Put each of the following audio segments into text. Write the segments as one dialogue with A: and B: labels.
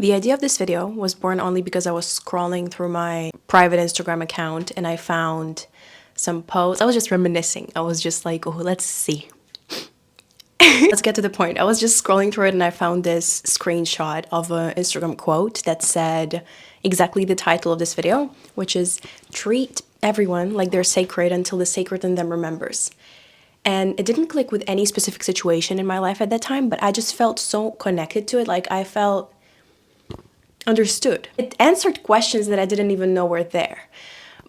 A: The idea of this video was born only because I was scrolling through my private Instagram account and I found some posts. I was just reminiscing. I was just like, oh, let's see. Let's get to the point. I was just scrolling through it and I found this screenshot of an Instagram quote that said exactly the title of this video, which is treat everyone like they're sacred until the sacred in them remembers. And it didn't click with any specific situation in my life at that time, but I just felt so connected to it. Like I felt understood. It answered questions that I didn't even know were there.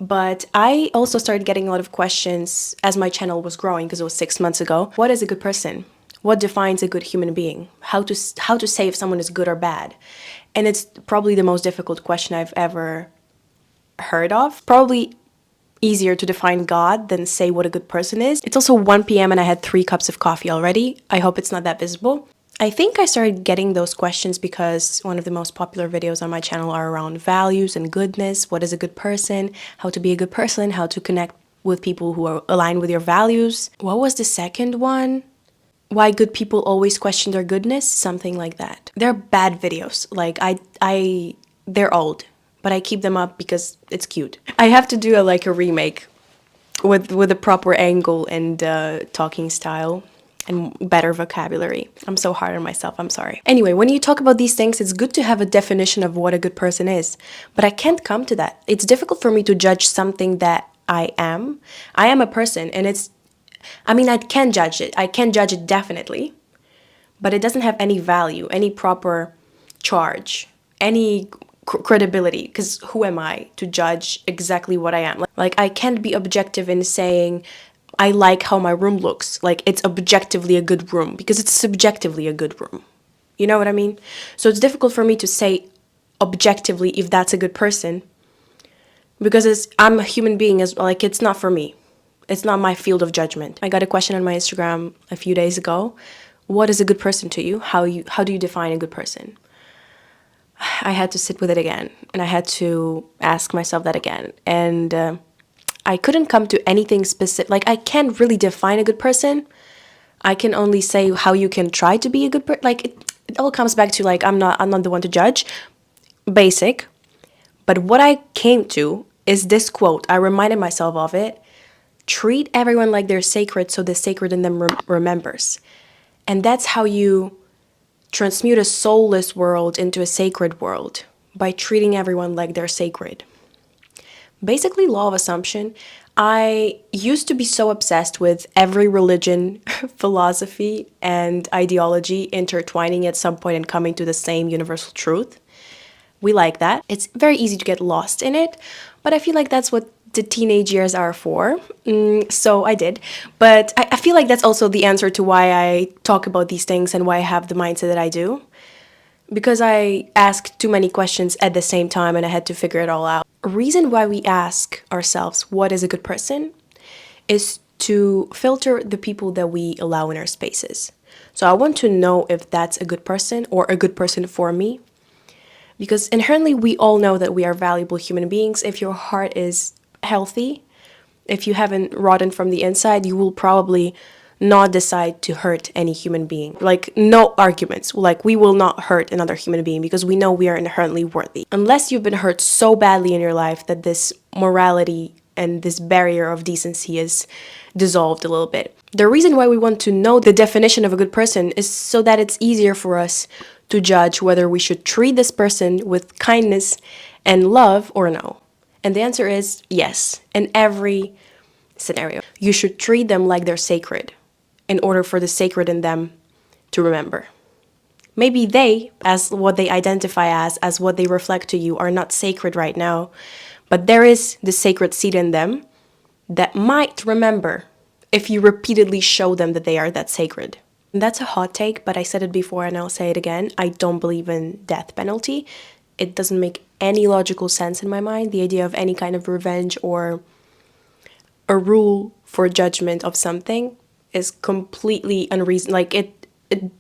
A: But I also started getting a lot of questions as my channel was growing, because it was 6 months ago. What is a good person? What defines a good human being? How to say if someone is good or bad? And it's probably the most difficult question I've ever heard of. Probably easier to define God than say what a good person is. It's also 1 p.m. and I had 3 cups of coffee already. I hope it's not that visible. I think I started getting those questions because one of the most popular videos on my channel are around values and goodness. What is a good person? How to be a good person? How to connect with people who are aligned with your values. What was the second one? Why good people always question their goodness? Something like that. They're bad videos. Like they're old, but I keep them up because it's cute. I have to do a remake with a proper angle and talking style and better vocabulary. I'm so hard on myself, I'm sorry. Anyway, when you talk about these things, it's good to have a definition of what a good person is, but I can't come to that. It's difficult for me to judge something that I am. I am a person, and I can judge it. I can judge it definitely, but it doesn't have any value, any proper charge, any credibility, because who am I to judge exactly what I am? Like I can't be objective in saying I like how my room looks. Like it's objectively a good room because it's subjectively a good room. You know what I mean? So it's difficult for me to say objectively if that's a good person because I'm a human being as well. Like it's not for me. It's not my field of judgment. I got a question on my Instagram a few days ago. What is a good person to you? How do you define a good person? I had to sit with it again and I had to ask myself that again. And I couldn't come to anything specific. Like I can't really define a good person. I can only say how you can try to be a good person. Like it all comes back to like I'm not the one to judge. Basic. But what I came to is this quote. I reminded myself of it. Treat everyone like they're sacred so the sacred in them remembers. And that's how you transmute a soulless world into a sacred world, by treating everyone like they're sacred. Basically, law of assumption. I used to be so obsessed with every religion, philosophy, and ideology intertwining at some point and coming to the same universal truth. We like that. It's very easy to get lost in it, but I feel like that's what the teenage years are for. So I did. But I feel like that's also the answer to why I talk about these things and why I have the mindset that I do. Because I asked too many questions at the same time and I had to figure it all out. A reason why we ask ourselves what is a good person is to filter the people that we allow in our spaces. So I want to know if that's a good person or a good person for me. Because inherently we all know that we are valuable human beings. If your heart is healthy, if you haven't rotten from the inside, you will probably not decide to hurt any human being. Like no arguments. Like we will not hurt another human being because we know we are inherently worthy. Unless you've been hurt so badly in your life that this morality and this barrier of decency is dissolved a little bit. The reason why we want to know the definition of a good person is so that it's easier for us to judge whether we should treat this person with kindness and love or no. And the answer is yes. In every scenario, you should treat them like they're sacred in order for the sacred in them to remember. Maybe they, as what they identify as what they reflect to you, are not sacred right now, but there is the sacred seed in them that might remember if you repeatedly show them that they are that sacred. And that's a hot take, but I said it before and I'll say it again. I don't believe in death penalty. It doesn't make any logical sense in my mind. The idea of any kind of revenge or a rule for judgment of something is completely unreasonable. Like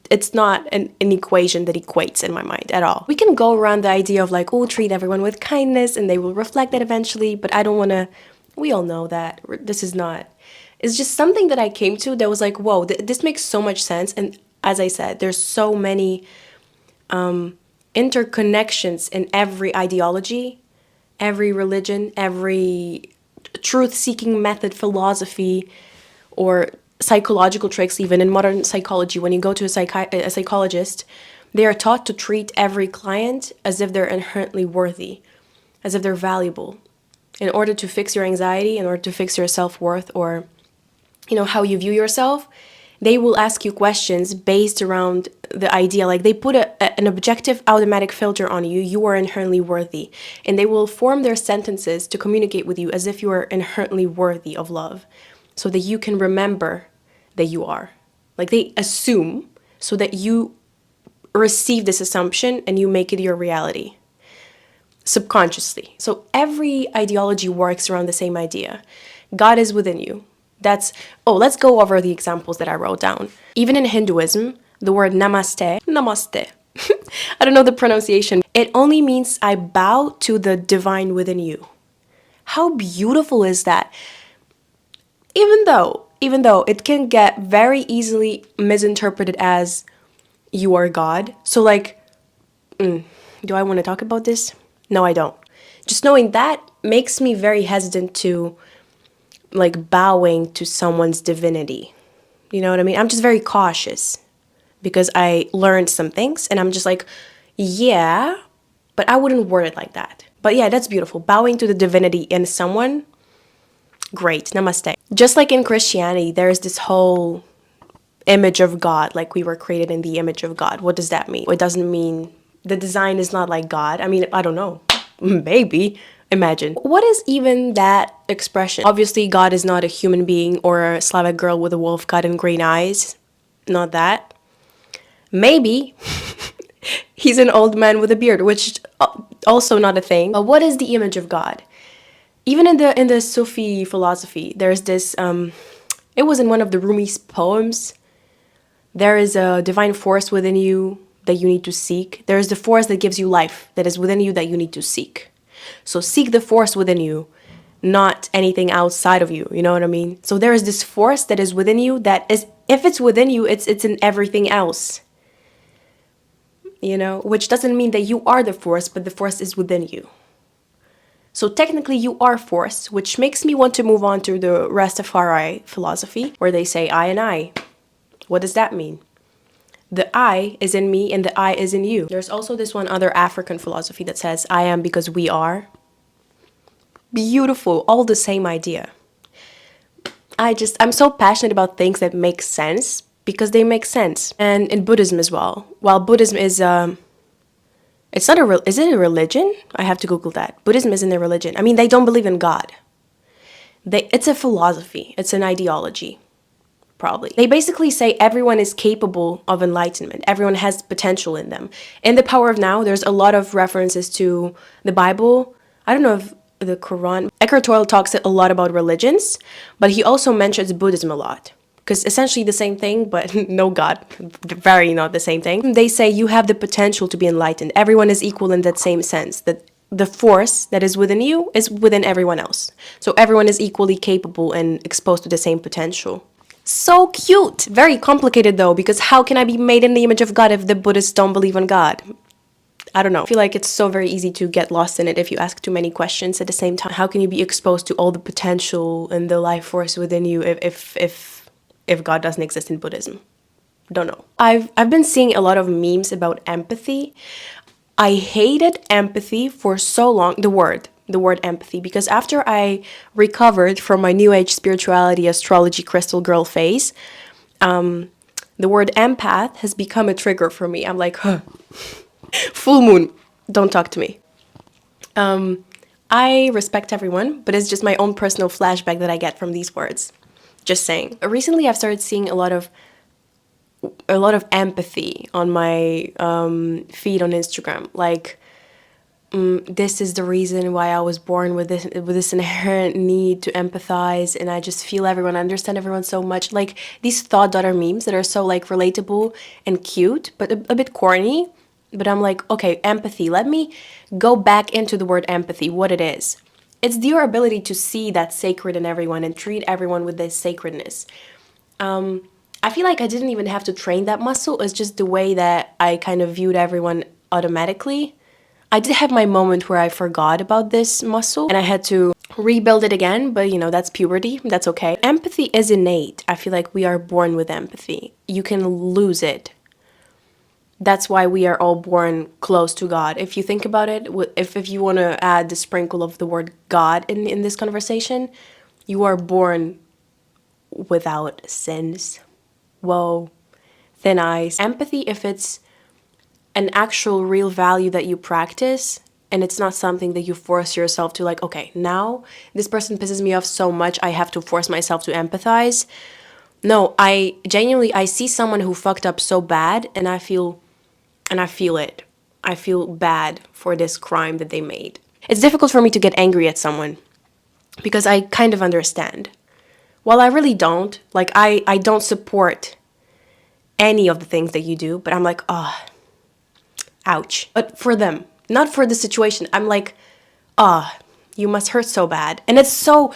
A: it's not an equation that equates in my mind at all. We can go around the idea of like, oh, treat everyone with kindness and they will reflect that eventually, but I don't want to, we all know that this is not, it's just something that I came to that was like, whoa, this makes so much sense. And as I said, there's so many interconnections in every ideology, every religion, every truth-seeking method, philosophy, or psychological tricks. Even in modern psychology, when you go to a psychologist, they are taught to treat every client as if they're inherently worthy, as if they're valuable. In order to fix your anxiety, in order to fix your self-worth, or how you view yourself, they will ask you questions based around the idea. Like, they put an objective automatic filter on you. You are inherently worthy. And they will form their sentences to communicate with you as if you are inherently worthy of love, so that you can remember that you are. Like, they assume so that you receive this assumption and you make it your reality subconsciously. So every ideology works around the same idea. God is within you. Let's go over the examples that I wrote down. Even in Hinduism, the word namaste, I don't know the pronunciation. It only means I bow to the divine within you. How beautiful is that? Even though it can get very easily misinterpreted as you are God. So like, do I want to talk about this? No, I don't. Just knowing that makes me very hesitant to like bowing to someone's divinity. You know what I mean? I'm just very cautious because I learned some things and I'm just like, yeah, but I wouldn't word it like that. But yeah, that's beautiful. Bowing to the divinity in someone, great, namaste. Just like in Christianity, there's this whole image of God, like we were created in the image of God. What does that mean? It doesn't mean the design is not like God. I mean, I don't know. Maybe. Imagine. What is even that expression? Obviously, God is not a human being or a Slavic girl with a wolf cut and green eyes. Not that. Maybe he's an old man with a beard, which also not a thing. But what is the image of God? Even in the Sufi philosophy, there's this. It was in one of the Rumi's poems. There is a divine force within you that you need to seek. There is the force that gives you life that is within you that you need to seek. So seek the force within you, not anything outside of you. You know what I mean? So there is this force that is within you that is, if it's within you, it's in everything else. Which doesn't mean that you are the force, but the force is within you. So technically you are force, which makes me want to move on to the Rastafari philosophy, where they say I and I. What does that mean? The I is in me and the I is in you. There's also this one other African philosophy that says I am because we are. Beautiful, all the same idea. I'm so passionate about things that make sense because they make sense. And in Buddhism as well. While Buddhism is is it a religion? I have to Google that. Buddhism isn't a religion. I mean, they don't believe in God. It's a philosophy. It's an ideology. Probably. They basically say everyone is capable of enlightenment. Everyone has potential in them. In The Power of Now, there's a lot of references to the Bible. I don't know if the Quran. Eckhart Tolle talks a lot about religions, but he also mentions Buddhism a lot. Because essentially the same thing, but no God. Very not the same thing. They say you have the potential to be enlightened. Everyone is equal in that same sense. That the force that is within you is within everyone else. So everyone is equally capable and exposed to the same potential. So cute. Very complicated though, because how can I be made in the image of God if the Buddhists don't believe in God? I don't know. I feel like it's so very easy to get lost in it if you ask too many questions at the same time. How can you be exposed to all the potential and the life force within you if God doesn't exist in Buddhism? Don't know. I've been seeing a lot of memes about empathy. I hated empathy for so long, the word empathy, because after I recovered from my new age spirituality, astrology, crystal girl phase, the word empath has become a trigger for me. I'm like, huh. Full moon, don't talk to me. I respect everyone, but it's just my own personal flashback that I get from these words. Just saying. Recently, I've started seeing a lot of empathy on my feed on Instagram. Like, this is the reason why I was born with this inherent need to empathize, and I just feel everyone, I understand everyone so much. Like these thought daughter memes that are so like relatable and cute, but a bit corny. But I'm like, okay, empathy. Let me go back into the word empathy, what it is. It's your ability to see that sacred in everyone and treat everyone with this sacredness. I feel like I didn't even have to train that muscle. It's just the way that I kind of viewed everyone automatically. I did have my moment where I forgot about this muscle and I had to rebuild it again, but that's puberty. That's okay. Empathy is innate. I feel like we are born with empathy. You can lose it. That's why we are all born close to God. If you think about it, if you want to add the sprinkle of the word God in this conversation, you are born without sins. Whoa, thin ice. Empathy, if it's an actual real value that you practice and it's not something that you force yourself to, like, okay, now this person pisses me off so much I have to force myself to empathize. No, I genuinely, I see someone who fucked up so bad and I feel it. I feel bad for this crime that they made. It's difficult for me to get angry at someone because I kind of understand. Well, I really don't. Like, I don't support any of the things that you do, but I'm like, oh, ouch. But for them, not for the situation. I'm like, ah, oh, you must hurt so bad. And it's so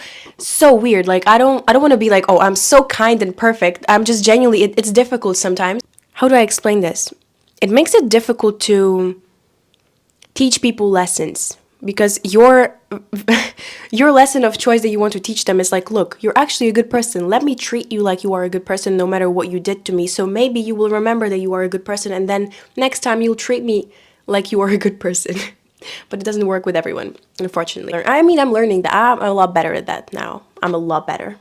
A: weird. Like, I don't want to be like, oh, I'm so kind and perfect. I'm just genuinely, it's difficult sometimes. How do I explain this? It makes it difficult to teach people lessons because your lesson of choice that you want to teach them is like, look, you're actually a good person. Let me treat you like you are a good person no matter what you did to me. So maybe you will remember that you are a good person and then next time you'll treat me like you are a good person. But it doesn't work with everyone, unfortunately. I mean, I'm learning that. I'm a lot better at that now. I'm a lot better.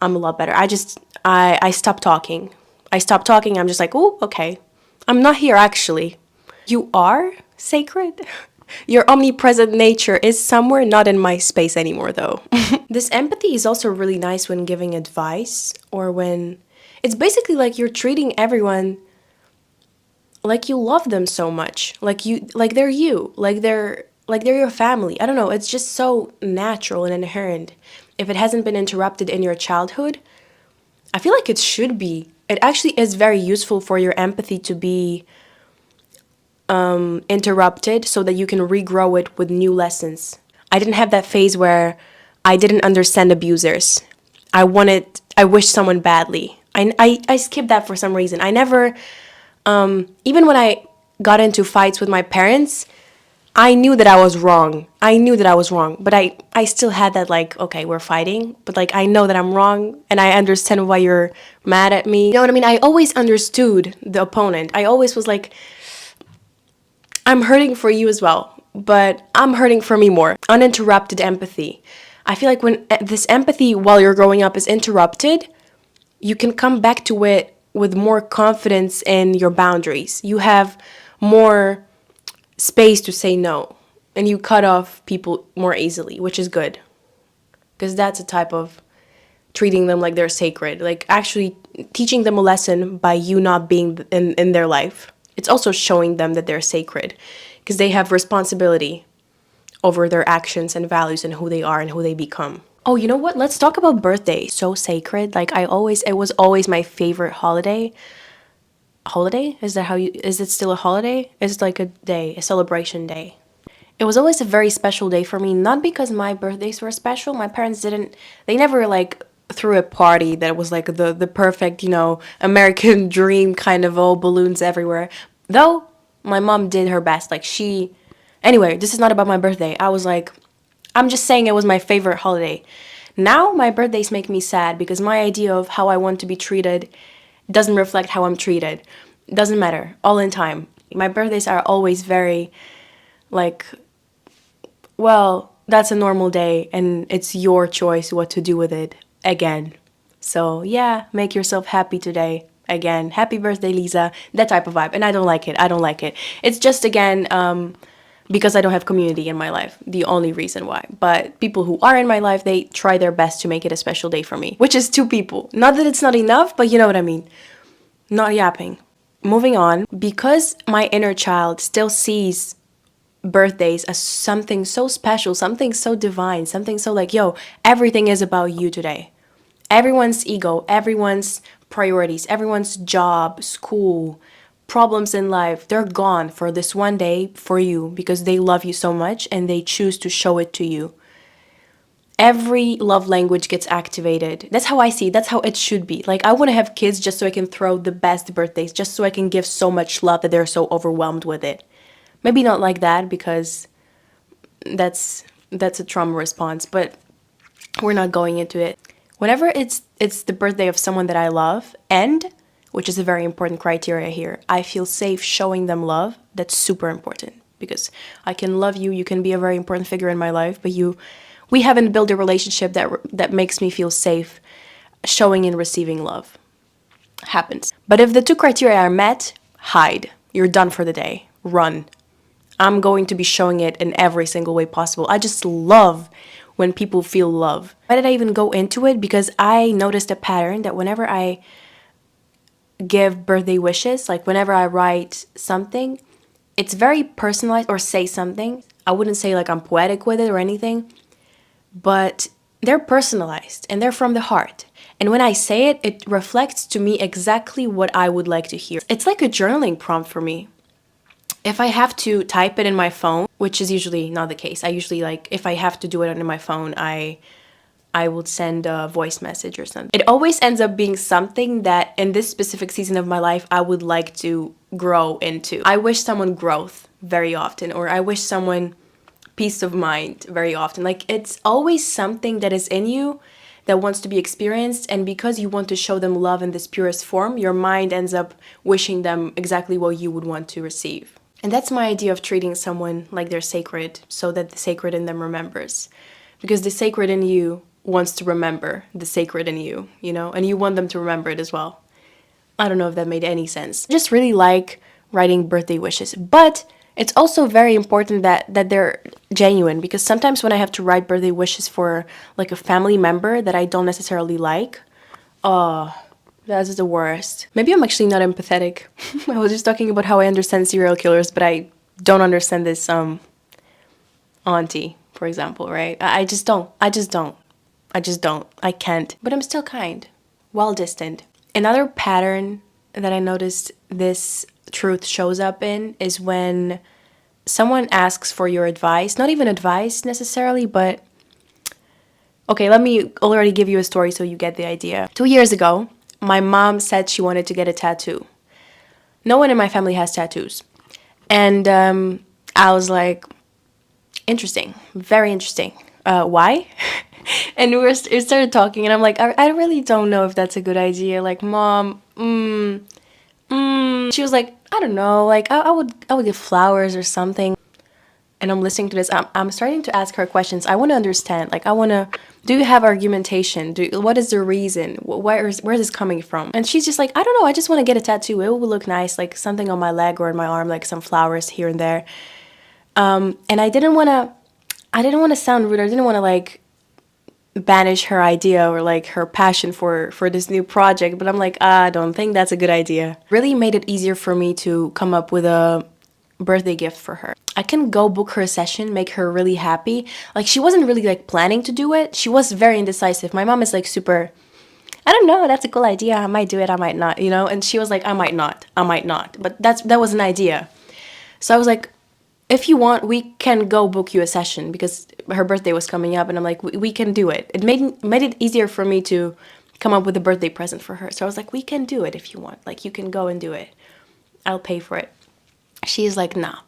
A: I stopped talking. I'm just like, oh, okay. I'm not here actually. You are sacred. Your omnipresent nature is somewhere, not in my space anymore though. This empathy is also really nice when giving advice or when it's basically like you're treating everyone like you love them so much. Like they're you. Like they're your family. I don't know, it's just so natural and inherent. If it hasn't been interrupted in your childhood, I feel like it should be. It actually is very useful for your empathy to be interrupted so that you can regrow it with new lessons. I didn't have that phase where I didn't understand abusers. I wished someone badly. I skipped that for some reason. I never, even when I got into fights with my parents, I knew that I was wrong. But I still had that, like, okay, we're fighting, but like I know that I'm wrong and I understand why you're mad at me. You know what I mean? I always understood the opponent. I always was like, I'm hurting for you as well, but I'm hurting for me more. Uninterrupted empathy. I feel like when this empathy while you're growing up is interrupted, you can come back to it with more confidence in your boundaries. You have more space to say no, and you cut off people more easily, which is good. Because that's a type of treating them like they're sacred, like actually teaching them a lesson by you not being in their life. It's also showing them that they're sacred because they have responsibility over their actions and values and who they are and who they become. Oh, you know what? Let's talk about birthday. So sacred. Like it was always my favorite holiday. Holiday? Is it still a holiday? It's like a day, a celebration day. It was always a very special day for me, not because my birthdays were special. My parents they never like threw a party that was like the perfect, American dream kind of all balloons everywhere. Though my mom did her best. Anyway, this is not about my birthday. I'm just saying it was my favorite holiday. Now my birthdays make me sad because my idea of how I want to be treated doesn't reflect how I'm treated. It doesn't matter. All in time. My birthdays are always very well, that's a normal day and it's your choice what to do with it. Again. So yeah, make yourself happy today. Again, happy birthday, Lisa. That type of vibe. And I don't like it. It's just, again, because I don't have community in my life. The only reason why. But people who are in my life, they try their best to make it a special day for me. Which is 2 people. Not that it's not enough, but you know what I mean. Not yapping. Moving on. Because my inner child still sees birthdays as something so special, something so divine, something so like, yo, everything is about you today. Everyone's ego, everyone's priorities, everyone's job, school, problems in life, they're gone for this one day for you because they love you so much and they choose to show it to you. Every love language gets activated. That's how I see it. That's how it should be. Like, I want to have kids just so I can throw the best birthdays, just so I can give so much love that they're so overwhelmed with it. Maybe not like that, because that's a trauma response, but we're not going into it. Whenever it's the birthday of someone that I love, and which is a very important criteria here, I feel safe showing them love. That's super important, because I can love you, you can be a very important figure in my life, but we haven't built a relationship that makes me feel safe showing and receiving love. Happens. But if the two criteria are met, hide. You're done for the day. Run. I'm going to be showing it in every single way possible. I just love when people feel love. Why did I even go into it? Because I noticed a pattern that whenever I give birthday wishes, like whenever I write something, it's very personalized, or say something. I wouldn't say like I'm poetic with it or anything, but they're personalized and they're from the heart. And when I say it, it reflects to me exactly what I would like to hear. It's like a journaling prompt for me. If I have to type it in my phone, which is usually not the case, I usually, like, if I have to do it on my phone, I would send a voice message or something. It always ends up being something that in this specific season of my life, I would like to grow into. I wish someone growth very often, or I wish someone peace of mind very often. Like, it's always something that is in you that wants to be experienced, and because you want to show them love in this purest form, your mind ends up wishing them exactly what you would want to receive. And that's my idea of treating someone like they're sacred, so that the sacred in them remembers. Because the sacred in you wants to remember the sacred in you, you know? And you want them to remember it as well. I don't know if that made any sense. I just really like writing birthday wishes. But it's also very important that they're genuine, because sometimes when I have to write birthday wishes for like a family member that I don't necessarily like, oh, that's the worst. Maybe I'm actually not empathetic. I was just talking about how I understand serial killers, but I don't understand this auntie, for example, right? I just don't. I can't. But I'm still kind, while distant. Another pattern that I noticed this truth shows up in is when someone asks for your advice. Not even advice necessarily, but okay, let me already give you a story so you get the idea. 2 years ago, my mom said she wanted to get a tattoo. No one in my family has tattoos. And I was like, interesting, very interesting. Why? And we started talking, and I'm like, I really don't know if that's a good idea. Like, Mom, She was like, I don't know, like I would give flowers or something. And I'm listening to this. I'm starting to ask her questions. I want to understand. Like, do you have argumentation? What is the reason? Where is this coming from? And she's just like, I don't know. I just want to get a tattoo. It will look nice, like something on my leg or on my arm, like some flowers here and there. And I didn't want to sound rude. I didn't want to like banish her idea or like her passion for this new project. But I'm like, I don't think that's a good idea. Really made it easier for me to come up with a birthday gift for her. I can go book her a session, make her really happy. Like, she wasn't really like planning to do it. She was very indecisive. My mom is like super, I don't know, that's a cool idea. I might do it, I might not, you know? And she was like, I might not. But that was an idea. So I was like, if you want, we can go book you a session, because her birthday was coming up, and I'm like, we can do it. It made it easier for me to come up with a birthday present for her. So I was like, we can do it if you want. Like, you can go and do it. I'll pay for it. She's like, nah.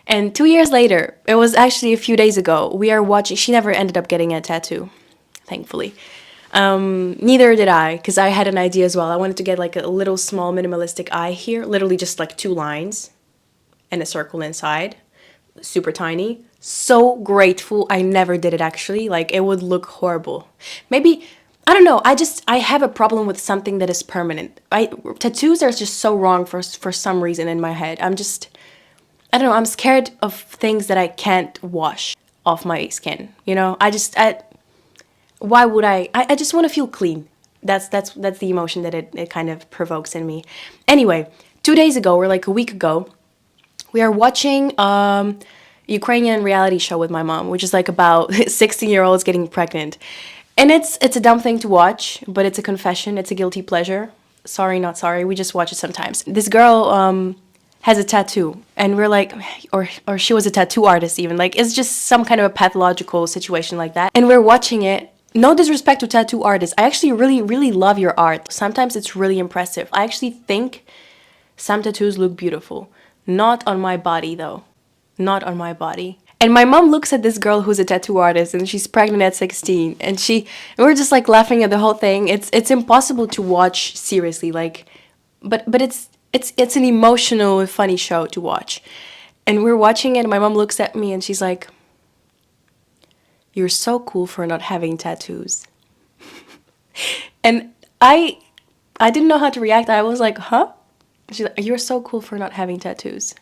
A: And 2 years later, it was actually a few days ago, we are watching. She never ended up getting a tattoo, thankfully. Neither did I, because I had an idea as well. I wanted to get like a little small minimalistic eye here, literally just like 2 lines and a circle inside, super tiny. So grateful I never did it, actually. Like, it would look horrible. Maybe, I don't know, I have a problem with something that is permanent. Tattoos are just so wrong for some reason in my head. I don't know, I'm scared of things that I can't wash off my skin, you know? Why would I just want to feel clean. That's the emotion that it kind of provokes in me. Anyway, 2 days ago, or like a week ago, we are watching Ukrainian reality show with my mom, which is like about 16-year-olds getting pregnant. And it's a dumb thing to watch, but it's a confession, it's a guilty pleasure. Sorry, not sorry, we just watch it sometimes. This girl has a tattoo, and we're like, or she was a tattoo artist even, like, it's just some kind of a pathological situation like that. And we're watching it. No disrespect to tattoo artists. I actually really, really love your art. Sometimes it's really impressive. I actually think some tattoos look beautiful. Not on my body though. not on my body. And my mom looks at this girl who's a tattoo artist and she's pregnant at 16 and we're just like laughing at the whole thing. It's impossible to watch seriously, like, but it's an emotional, funny show to watch. And we're watching it and my mom looks at me and she's like, "You're so cool for not having tattoos." And I didn't know how to react. I was like, "Huh?" She's like, "You're so cool for not having tattoos."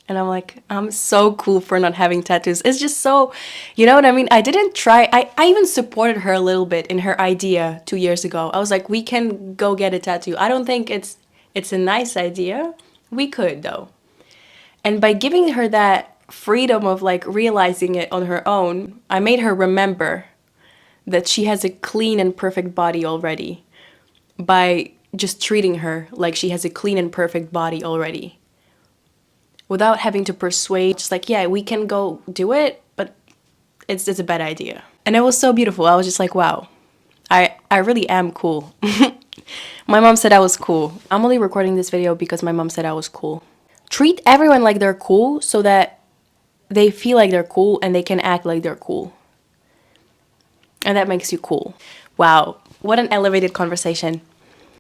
A: And I'm like, "I'm so cool for not having tattoos." It's just so, you know what I mean? I didn't try. I even supported her a little bit in her idea 2 years ago. I was like, "We can go get a tattoo." I don't think it's a nice idea. We could though. And by giving her that freedom of like realizing it on her own, I made her remember that she has a clean and perfect body already by just treating her like she has a clean and perfect body already without having to persuade, just like, yeah, we can go do it, but it's a bad idea. And it was so beautiful. I was just like, wow, I really am cool. My mom said I was cool. I'm only recording this video because my mom said I was cool. Treat everyone like they're cool so that they feel like they're cool and they can act like they're cool. And that makes you cool. Wow, what an elevated conversation.